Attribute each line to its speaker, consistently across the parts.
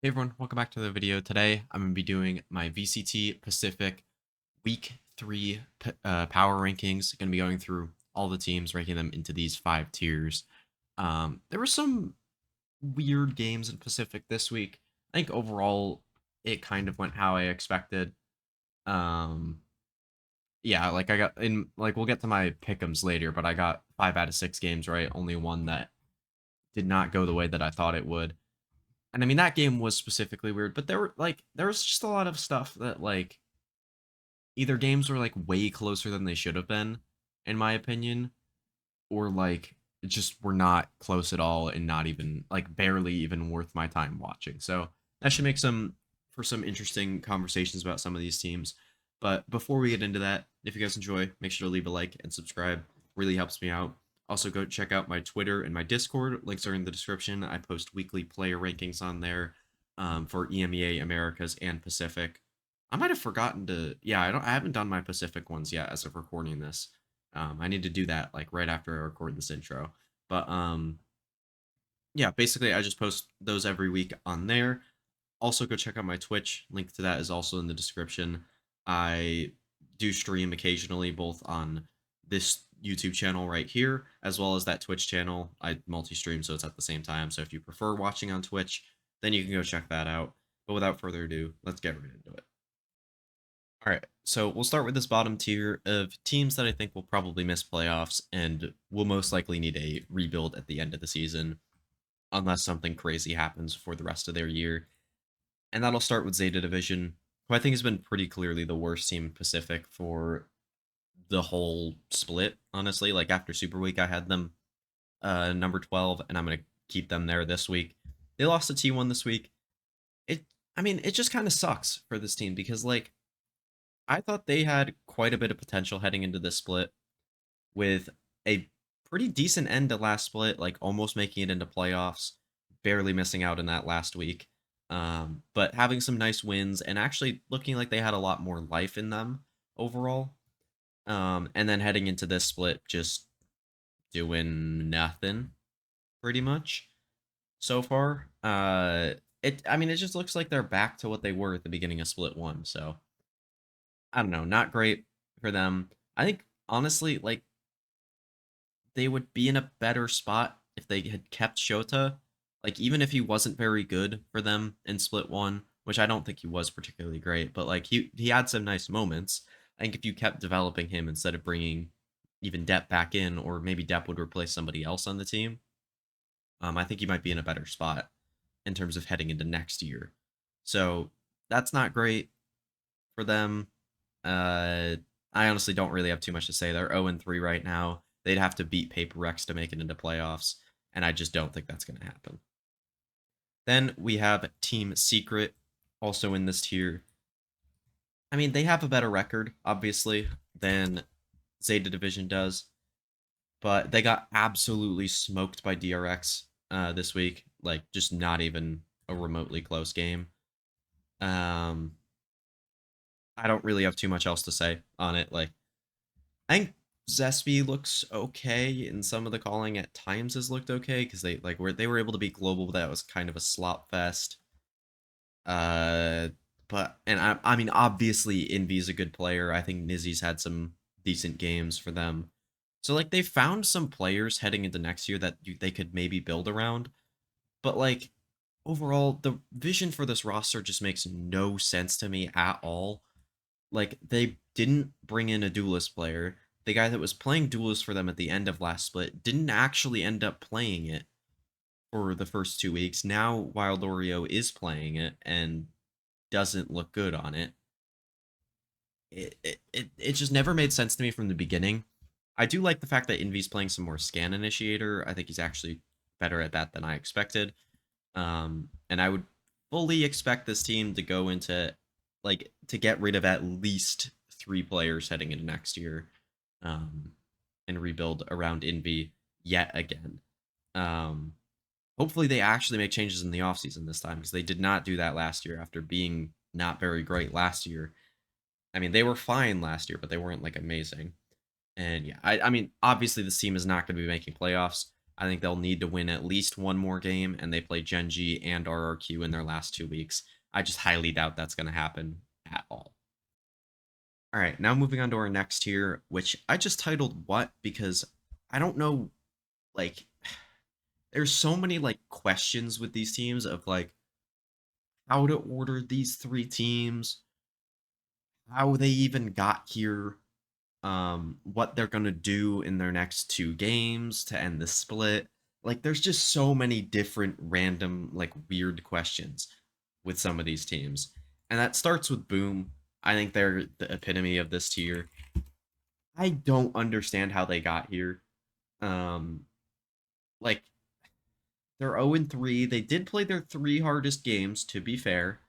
Speaker 1: Hey everyone, welcome back to the video. Today I'm going to be doing my VCT Pacific Week 3 power rankings. Going to be going through all the teams, ranking them into these 5 tiers. There were some weird games in Pacific this week. I think overall it kind of went how I expected. Um, yeah, like I got in, like we'll get to my pick'ems later, but I got 5 out of 6 games right. Only one that did not go the way that I thought it would. And I mean that game was specifically weird, but there was just a lot of stuff that like either games were like way closer than they should have been, in my opinion, or like just were not close at all and not even like barely even worth my time watching. So that should make some interesting conversations about some of these teams. But before we get into that, if you guys enjoy, make sure to leave a like and subscribe. Really helps me out. Also, go check out my Twitter and my Discord. Links are in the description. I post weekly player rankings on there for EMEA, Americas, and Pacific. I might have forgotten to. Yeah, I haven't done my Pacific ones yet as of recording this. I need to do that like right after I record this intro. But yeah, basically I just post those every week on there. Also, go check out my Twitch. Link to that is also in the description. I do stream occasionally, both on this YouTube channel right here, as well as that Twitch channel. I multi-stream, so it's at the same time. So if you prefer watching on Twitch, then you can go check that out. But without further ado, let's get right into it. All right, so we'll start with this bottom tier of teams that I think will probably miss playoffs and will most likely need a rebuild at the end of the season, unless something crazy happens for the rest of their year. And that'll start with Zeta Division, who I think has been pretty clearly the worst team in Pacific for the whole split, honestly. Like after Super Week, I had them number 12, and I'm going to keep them there this week. They lost to T1 this week. It just kind of sucks for this team because, like, I thought they had quite a bit of potential heading into this split with a pretty decent end to last split, like almost making it into playoffs, barely missing out in that last week. But having some nice wins and actually looking like they had a lot more life in them overall. And then heading into this split, just doing nothing pretty much so far. It just looks like they're back to what they were at the beginning of split one. So I don't know, not great for them. I think honestly, like they would be in a better spot if they had kept Shota. Like even if he wasn't very good for them in split one, which I don't think he was particularly great, but like he had some nice moments. I think if you kept developing him instead of bringing even Depp back in, or maybe Depp would replace somebody else on the team, I think he might be in a better spot in terms of heading into next year. So that's not great for them. Uh, I honestly don't really have too much to say. They're 0-3 right now. They'd have to beat Paper Rex to make it into playoffs, and I just don't think that's going to happen. Then we have Team Secret, also in this tier. I mean, they have a better record, obviously, than Zeta Division does, but they got absolutely smoked by DRX this week. Like, just not even a remotely close game. Um, I don't really have too much else to say on it. Like, I think Zespi looks okay, and some of the calling at times has looked okay because they were able to beat Global, but that was kind of a slop fest. Uh, but and I mean obviously Envy's a good player. I think Nizzy's had some decent games for them. So like they found some players heading into next year that they could maybe build around. But like overall, the vision for this roster just makes no sense to me at all. Like they didn't bring in a duelist player. The guy that was playing duelist for them at the end of last split didn't actually end up playing it for the first 2 weeks. Now Wild Oreo is playing it and doesn't look good on it. It just never made sense to me from the beginning. I do like the fact that Envy's playing some more scan initiator. I think he's actually better at that than I expected. And I would fully expect this team to go into like to get rid of at least 3 players heading into next year, um, and rebuild around Envy yet again. Um, Hopefully they actually make changes in the offseason this time because they did not do that last year after being not very great last year. I mean, they were fine last year, but they weren't like amazing. And yeah, I mean, obviously this team is not going to be making playoffs, I think they'll need to win at least one more game, and they play Gen G and RRQ in their last 2 weeks. I just highly doubt that's going to happen at all. All right, now moving on to our next tier, which I just titled What because I don't know, like, there's so many like questions with these teams of like how to order these three teams, how they even got here, what they're gonna do in their next 2 games to end the split. Like, there's just so many different random, like, weird questions with some of these teams. And that starts with Boom. I think they're the epitome of this tier. I don't understand how they got here. Um, like, they're 0-3. They did play their 3 hardest games, to be fair.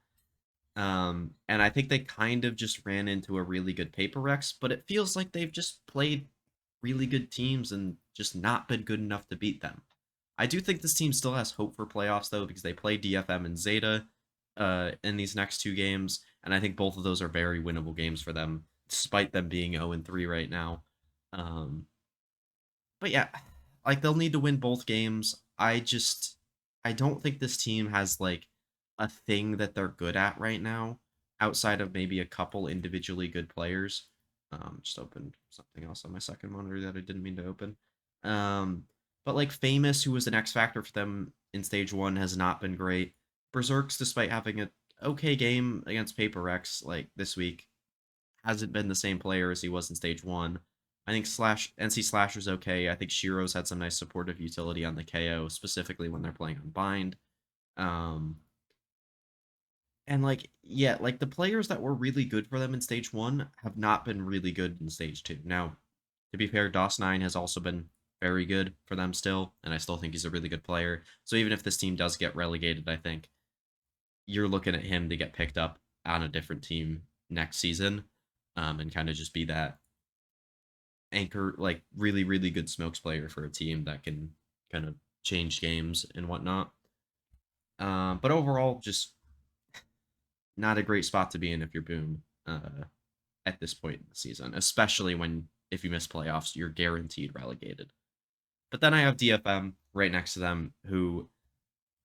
Speaker 1: And I think they kind of just ran into a really good Paper X, but it feels like they've just played really good teams and just not been good enough to beat them. I do think this team still has hope for playoffs though, because they play DFM and Zeta in these next 2 games, and I think both of those are very winnable games for them, despite them being 0-3 right now. Um, but yeah, like they'll need to win both games. I don't think this team has like a thing that they're good at right now, outside of maybe a couple individually good players. Just opened something else on my second monitor that I didn't mean to open. Um, but like Famous, who was an X factor for them in stage one, has not been great. Berserks, despite having a okay game against Paper X like this week, hasn't been the same player as he was in stage one. I think Slash NC Slasher's okay. I think Shiro's had some nice supportive utility on the KO, specifically when they're playing on bind. Um, and like, yeah, like the players that were really good for them in stage one have not been really good in stage two. Now, to be fair, DOS9 has also been very good for them still, and I still think he's a really good player. So even if this team does get relegated, I think you're looking at him to get picked up on a different team next season, and kind of just be that anchor, like really, really good smokes player for a team that can kind of change games and whatnot. But overall, just not a great spot to be in if you're Boom at this point in the season, especially when if you miss playoffs, you're guaranteed relegated. But then I have DFM right next to them, who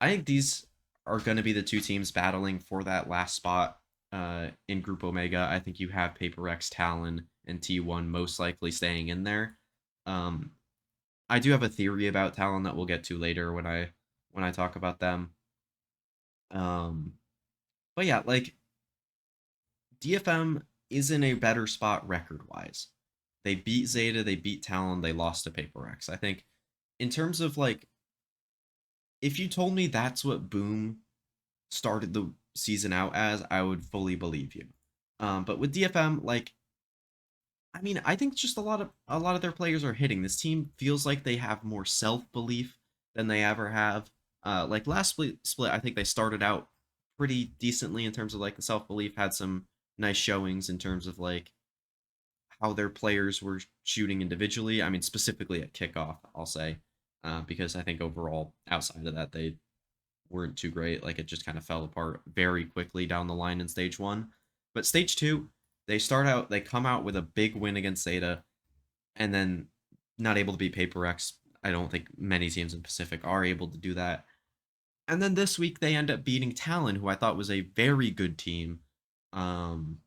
Speaker 1: I think these are going to be the 2 teams battling for that last spot in Group Omega. I think you have Paper X, Talon, and T1 most likely staying in there. Um, I do have a theory about Talon that we'll get to later when I talk about them. Um, but yeah, like DFM is in a better spot record wise. They beat Zeta, they beat Talon, they lost to Paper X. I think in terms of like, if you told me that's what Boom started the season out as, I would fully believe you. But with DFM, like, I mean, I think just a lot of their players are hitting. This team feels like they have more self belief than they ever have. Like last split, I think they started out pretty decently in terms of like the self belief. Had some nice showings in terms of like how their players were shooting individually. I mean, specifically at kickoff, I'll say, because I think overall outside of that they weren't too great. Like it just kind of fell apart very quickly down the line in stage one. But stage two, they come out with a big win against Zeta, and then not able to beat Paper X. I don't think many teams in Pacific are able to do that. And then this week they end up beating Talon, who I thought was a very good team. Um,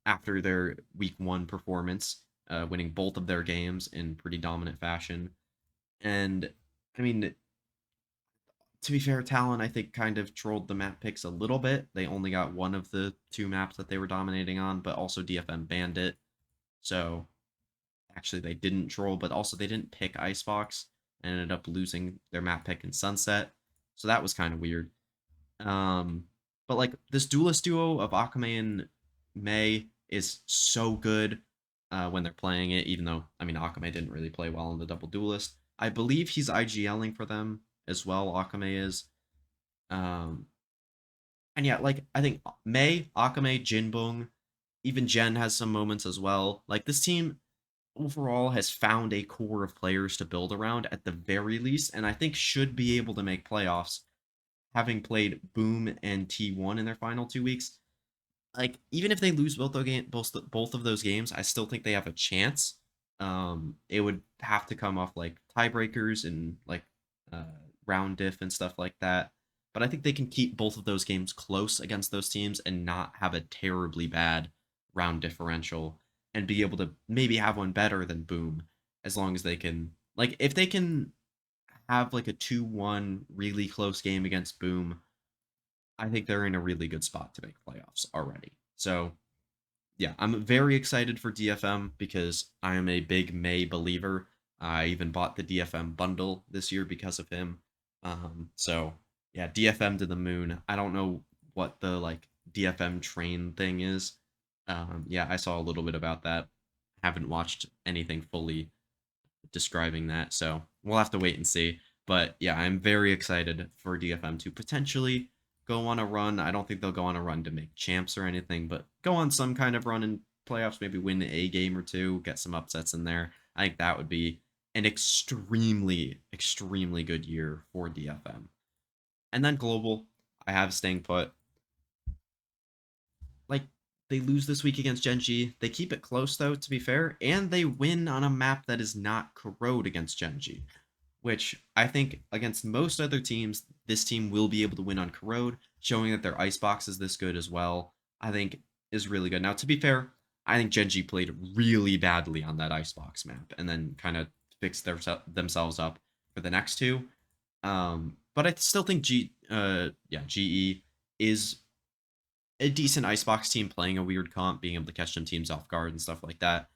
Speaker 1: After their week one performance, winning both of their games in pretty dominant fashion. And I mean, to be fair, Talon I think kind of trolled the map picks a little bit. They only got one of the 2 maps that they were dominating on, but also DFM banned it. So actually they didn't troll, but also they didn't pick Icebox and ended up losing their map pick in Sunset. So that was kind of weird. Um, but like this duelist duo of Akame and Mei is so good when they're playing it, even though I mean Akame didn't really play well in the double duelist. I believe he's IGLing for them as well. Akame is. Um, and yeah, like I think Mei, Akame, Jinbong, even Jen has some moments as well. Like this team overall has found a core of players to build around at the very least, and I think should be able to make playoffs, having played Boom and T1 in their final 2 weeks. Like even if they lose both of those games, I still think they have a chance. It would have to come off like tiebreakers and like uh, round diff and stuff like that. But I think they can keep both of those games close against those teams and not have a terribly bad round differential and be able to maybe have one better than Boom as long as they can. Like, if they can have like a 2-1 really close game against Boom, I think they're in a really good spot to make playoffs already. So yeah, I'm very excited for DFM because I am a big May believer. I even bought the DFM bundle this year because of him. So yeah, DFM to the moon. I don't know what the like DFM train thing is. Yeah, I saw a little bit about that. Haven't watched anything fully describing that. So we'll have to wait and see. But yeah, I'm very excited for DFM to potentially go on a run. I don't think they'll go on a run to make champs or anything, but go on some kind of run in playoffs, maybe win a game or two, get some upsets in there. I think that would be an extremely, extremely good year for DFM. And then global, I have staying put. Like, they lose this week against Genji. They keep it close though, to be fair, and they win on a map that is not corrode against Genji, which I think against most other teams, this team will be able to win on corrode, showing that their icebox is this good as well. I think is really good. Now, to be fair, I think Genji played really badly on that icebox map and then kind of fixed themselves up for the next two. But I still think GE is a decent icebox team playing a weird comp, being able to catch some teams off guard and stuff like that.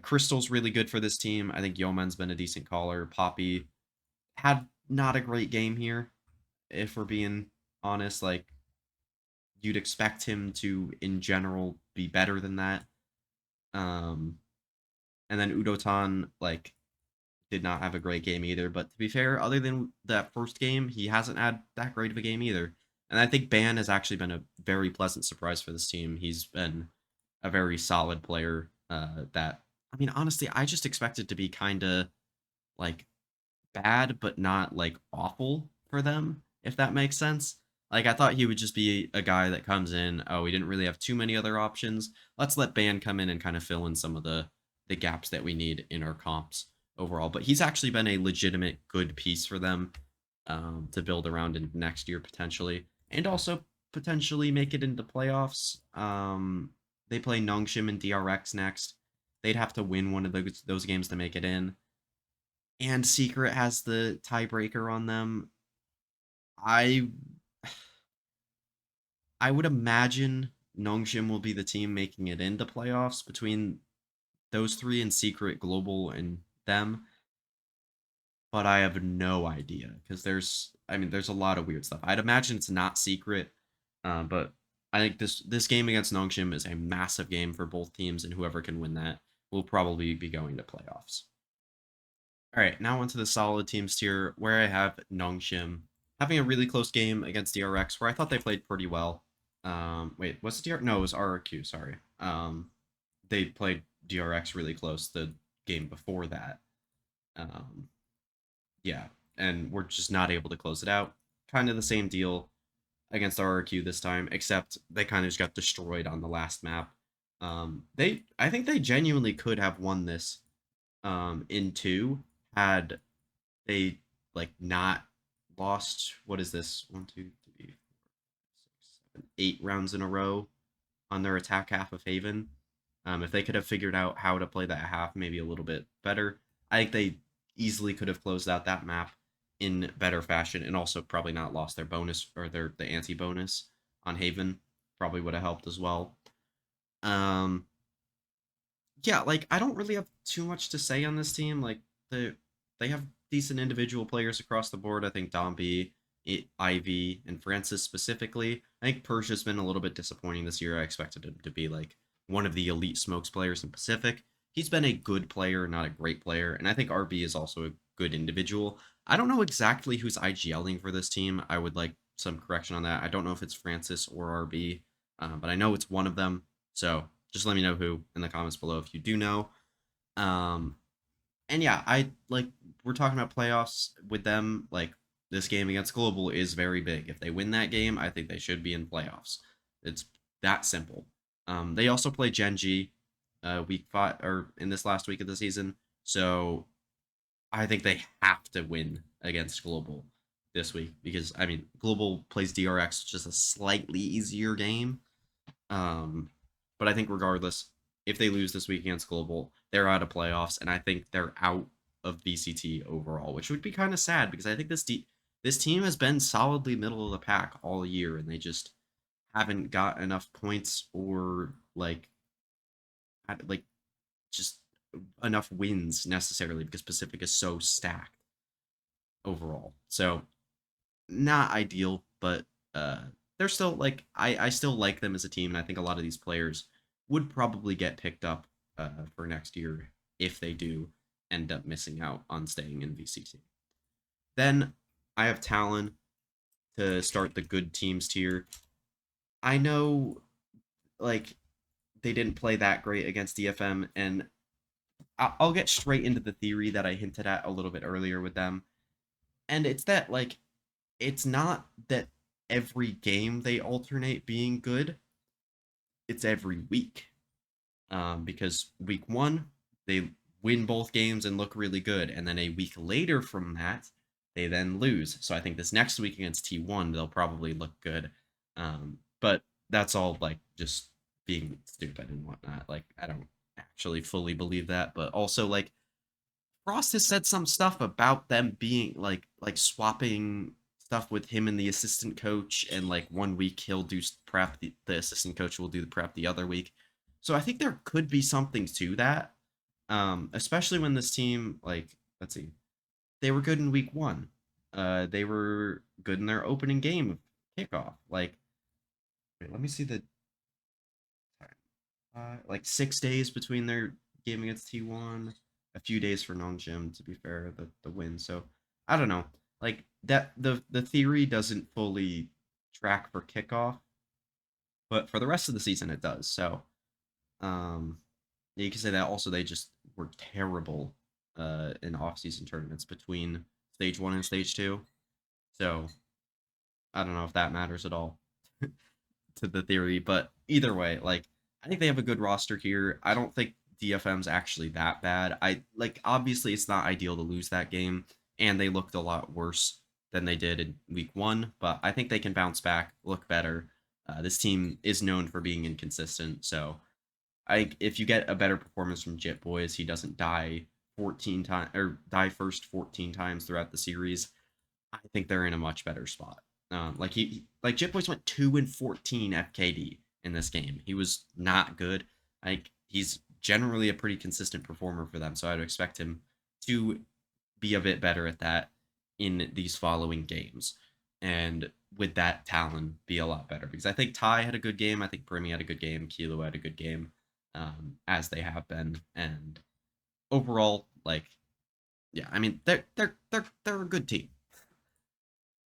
Speaker 1: Crystal's really good for this team. I think Yeoman's been a decent caller. Poppy had not a great game here, if we're being honest. Like, you'd expect him to, in general, be better than that. Um, and then Udotan, like, did not have a great game either. But to be fair, other than that first game, he hasn't had that great of a game either. And I think Ban has actually been a very pleasant surprise for this team. He's been a very solid player. That I mean, honestly, I just expected to be kind of like bad, but not like awful for them, if that makes sense. Like, I thought he would just be a guy that comes in. Oh, we didn't really have too many other options. Let's let Ban come in and kind of fill in some of the gaps that we need in our comps overall. But he's actually been a legitimate good piece for them, to build around in next year potentially, and also potentially make it into playoffs. They play Nongshim and DRX next. They'd have to win one of those games to make it in, and Secret has the tiebreaker on them. I I would imagine Nongshim will be the team making it into playoffs between those three and Secret, Global, and them. But I have no idea because there's a lot of weird stuff. I'd imagine it's not Secret, but I think this game against Nongshim is a massive game for both teams, and whoever can win that will probably be going to playoffs. All right, now onto the solid teams tier where I have Nongshim having a really close game against DRX where I thought they played pretty well. Wait, was it DR? No, it was RRQ. Sorry. They played DRX really close the game before that. Um, yeah, and we're just not able to close it out. Kind of the same deal against RRQ this time, except they kind of just got destroyed on the last map. I think they genuinely could have won this in two had they like not lost. What is this? 1, 2, 3, 4, 5, 6, 7, 8 rounds in a row on their attack half of Haven. If they could have figured out how to play that half maybe a little bit better, I think they easily could have closed out that map in better fashion, and also probably not lost their bonus or the anti bonus on Haven. Probably would have helped as well. Um, yeah, like, I don't really have too much to say on this team. Like, they have decent individual players across the board. I think Dombey, Ivy, and Francis specifically. I think Persia's been a little bit disappointing this year. I expected him to be like one of the elite smokes players in Pacific. He's been a good player, not a great player, and I think RB is also a good individual. I don't know exactly who's IGLing for this team. I would like some correction on that. I don't know if it's Francis or RB, but I know it's one of them. So just let me know who in the comments below if you do know. Um, and yeah, I like we're talking about playoffs with them. Like, this game against Global is very big. If they win that game, I think they should be in playoffs. It's that simple. They also play Genji, week 5 or in this last week of the season. So I think they have to win against Global this week because I mean Global plays DRX, which is a slightly easier game. Um, but I think regardless, if they lose this week against Global, they're out of playoffs, and I think they're out of VCT overall, which would be kind of sad because I think this team has been solidly middle of the pack all year, and they just haven't got enough points or like just enough wins necessarily because Pacific is so stacked overall. So not ideal, but uh, they're still I still like them as a team, and I think a lot of these players would probably get picked up for next year if they do end up missing out on staying in VCT. Then I have Talon to start the good teams tier. I know like they didn't play that great against DFM, and I'll get straight into the theory that I hinted at a little bit earlier with them, and it's that it's not that every game they alternate being good, it's every week. Because week one, they win both games and look really good. And then a week later from that, they then lose. So I think this next week against T1, they'll probably look good. But that's all just being stupid and whatnot. I don't actually fully believe that. But also, Frost has said some stuff about them being swapping stuff with him and the assistant coach, and one week he'll do prep, the assistant coach will do the prep the other week. So I think there could be something to that, especially when this team let's see, they were good in week one. They were good in their opening game of kickoff. Wait, let me see the time. 6 days between their game against T1, a few days for non-gym to be fair, the win. So I don't know, that the theory doesn't fully track for kickoff, but for the rest of the season it does. So um, yeah, you can say that also they just were terrible in off-season tournaments between stage one and stage two. So I don't know if that matters at all to the theory, but either way, I think they have a good roster here. I don't think DFM's actually that bad. I obviously it's not ideal to lose that game, and they looked a lot worse than they did in week one, but I think they can bounce back, look better. This team is known for being inconsistent, so if you get a better performance from Jit Boys, he doesn't die 14 times or die first 14 times throughout the series. I think they're in a much better spot. Jit Boys went 2-14 FKD in this game. He was not good. He's generally a pretty consistent performer for them, so I'd expect him to be a bit better at that in these following games. And with that, Talon be a lot better because I think Ty had a good game. I think Primi had a good game. Kilo had a good game, as they have been. And overall, yeah, I mean they're a good team.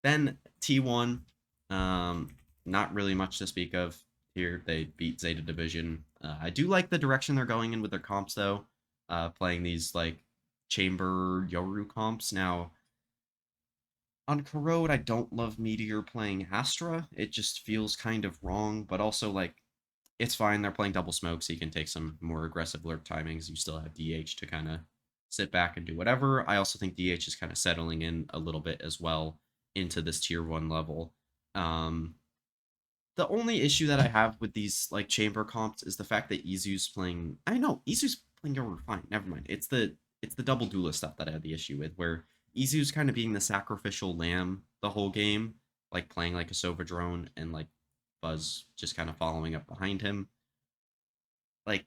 Speaker 1: Then T1, not really much to speak of here. They beat Zeta Division. I do like the direction they're going in with their comps though. Playing these chamber Yoru comps. Now on Corrode, I don't love Meteor playing Astra. It just feels kind of wrong, but also it's fine. They're playing double smoke, so you can take some more aggressive lurk timings. You still have DH to kind of sit back and do whatever. I also think DH is kind of settling in a little bit as well into this tier one level. Um, the only issue that I have with these chamber comps is the fact that Izu's playing. I know Izu's playing over fine. Never mind. It's the double duelist stuff that I had the issue with, where Izu's kind of being the sacrificial lamb the whole game, playing like a Sova drone and Buzz just kind of following up behind him. Like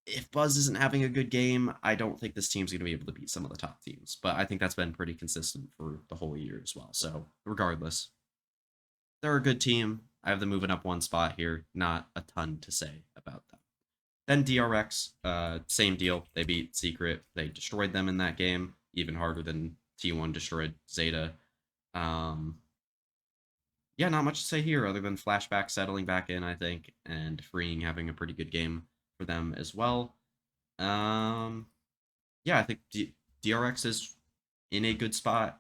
Speaker 1: if Buzz isn't having a good game, I don't think this team's going to be able to beat some of the top teams. But I think that's been pretty consistent for the whole year as well. So regardless, they're a good team. I have them moving up one spot here. Not a ton to say about them. Then DRX, same deal. They beat Secret. They destroyed them in that game, even harder than T1 destroyed Zeta. Um, yeah, not much to say here other than Flashback settling back in, I think, and Freeing having a pretty good game for them as well. Um, yeah, I think DRX is in a good spot.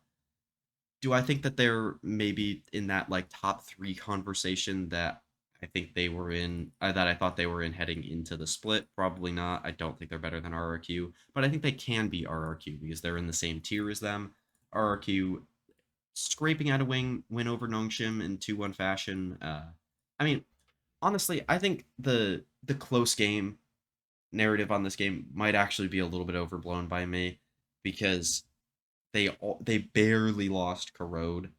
Speaker 1: Do I think that they're maybe in that top three conversation that I think they were in that I thought they were in heading into the split. Probably not. I don't think they're better than RRQ, but I think they can be RRQ because they're in the same tier as them. RRQ scraping out a win over Nongshim in 2-1 fashion. I mean, honestly, I think the close game narrative on this game might actually be a little bit overblown by me because they barely lost Corrode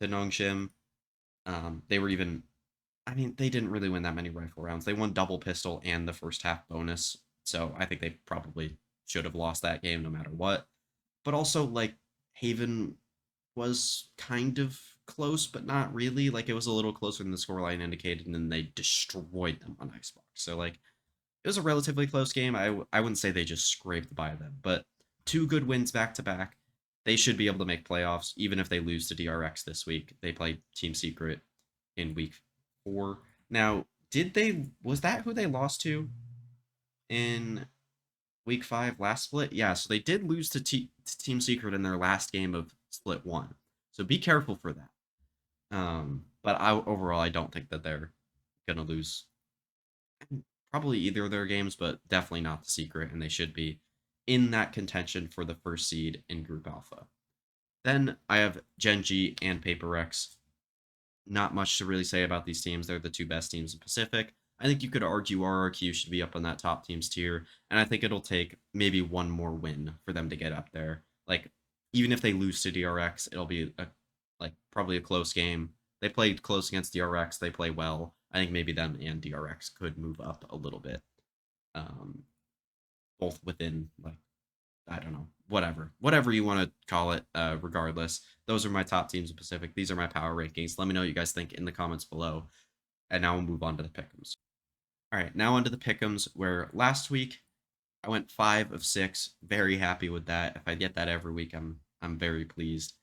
Speaker 1: to Nongshim. They were even I mean, they didn't really win that many rifle rounds. They won double pistol and the first half bonus. So I think they probably should have lost that game no matter what. But also, like, Haven was kind of close, but not really. Like, it was a little closer than the scoreline indicated, and then they destroyed them on Xbox. So, like, it was a relatively close game. I wouldn't say they just scraped by them, but two good wins back to back. They should be able to make playoffs, even if they lose to DRX this week. They play Team Secret in week 4. Now, was that who they lost to in week 5 last split? Yeah, so they did lose to Team Secret in their last game of split 1. So be careful for that. But overall, I don't think that they're gonna lose probably either of their games, but definitely not the Secret, and they should be in that contention for the first seed in Group Alpha. Then I have Genji and Paper Rex. Not much to really say about these teams. They're the two best teams in Pacific. I think you could argue RRQ should be up on that top teams tier, and I think it'll take maybe one more win for them to get up there. Like, even if they lose to DRX, it'll be probably a close game. They played close against DRX. They play well. I think maybe them and DRX could move up a little bit, um, both within I don't know, whatever you want to call it. Regardless, those are my top teams in Pacific. These are my power rankings. Let me know what you guys think in the comments below. And now we'll move on to the pick'ems. All right, now on to the pick'ems, where last week I went 5 of 6. Very happy with that. If I get that every week, I'm very pleased.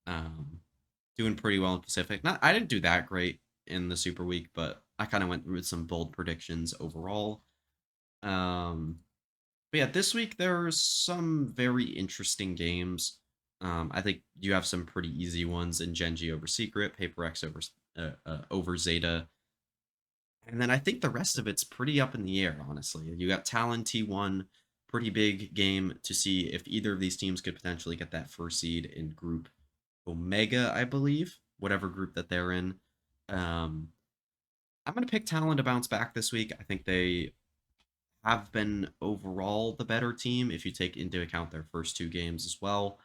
Speaker 1: Doing pretty well in Pacific. I didn't do that great in the Super Week, but I kind of went with some bold predictions overall. But yeah, this week there's some very interesting games. I think you have some pretty easy ones in Genji over Secret, Paper X over Zeta, and then I think the rest of it's pretty up in the air. Honestly, you got Talon T1, pretty big game to see if either of these teams could potentially get that first seed in Group Omega, I believe, whatever group that they're in. I'm gonna pick Talon to bounce back this week. I think they have been overall the better team if you take into account their first 2 games as well.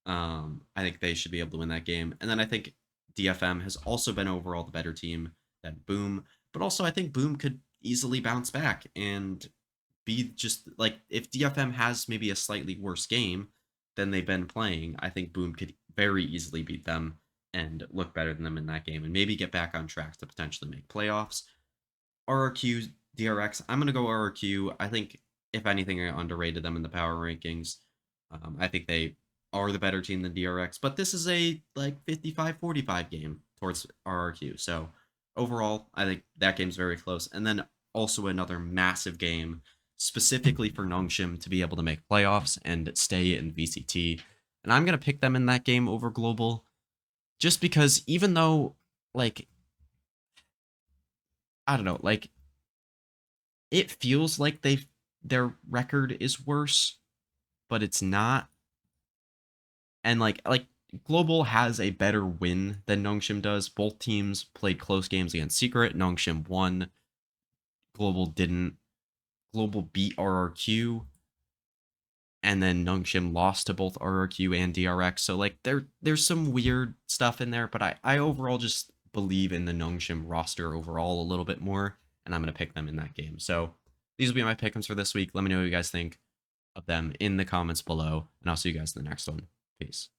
Speaker 1: I think they should be able to win that game. And then I think DFM has also been overall the better team than Boom. But also I think Boom could easily bounce back and be just like, if DFM has maybe a slightly worse game than they've been playing, I think Boom could very easily beat them and look better than them in that game and maybe get back on track to potentially make playoffs. RRQ, DRX, I'm going to go RRQ. I think, if anything, I underrated them in the power rankings. I think they are the better team than DRX, but this is a 55-45 game towards RRQ. So overall, I think that game's very close. And then also another massive game specifically for Nongshim to be able to make playoffs and stay in VCT. And I'm going to pick them in that game over Global just because even though, I don't know, it feels like their record is worse, but it's not. And Global has a better win than Nongshim does. Both teams played close games against Secret. Nongshim won. Global didn't. Global beat RRQ. And then Nongshim lost to both RRQ and DRX. So there's some weird stuff in there, but I overall just believe in the Nongshim roster overall a little bit more, and I'm going to pick them in that game. So these will be my pick'ems for this week. Let me know what you guys think of them in the comments below, and I'll see you guys in the next one. Peace.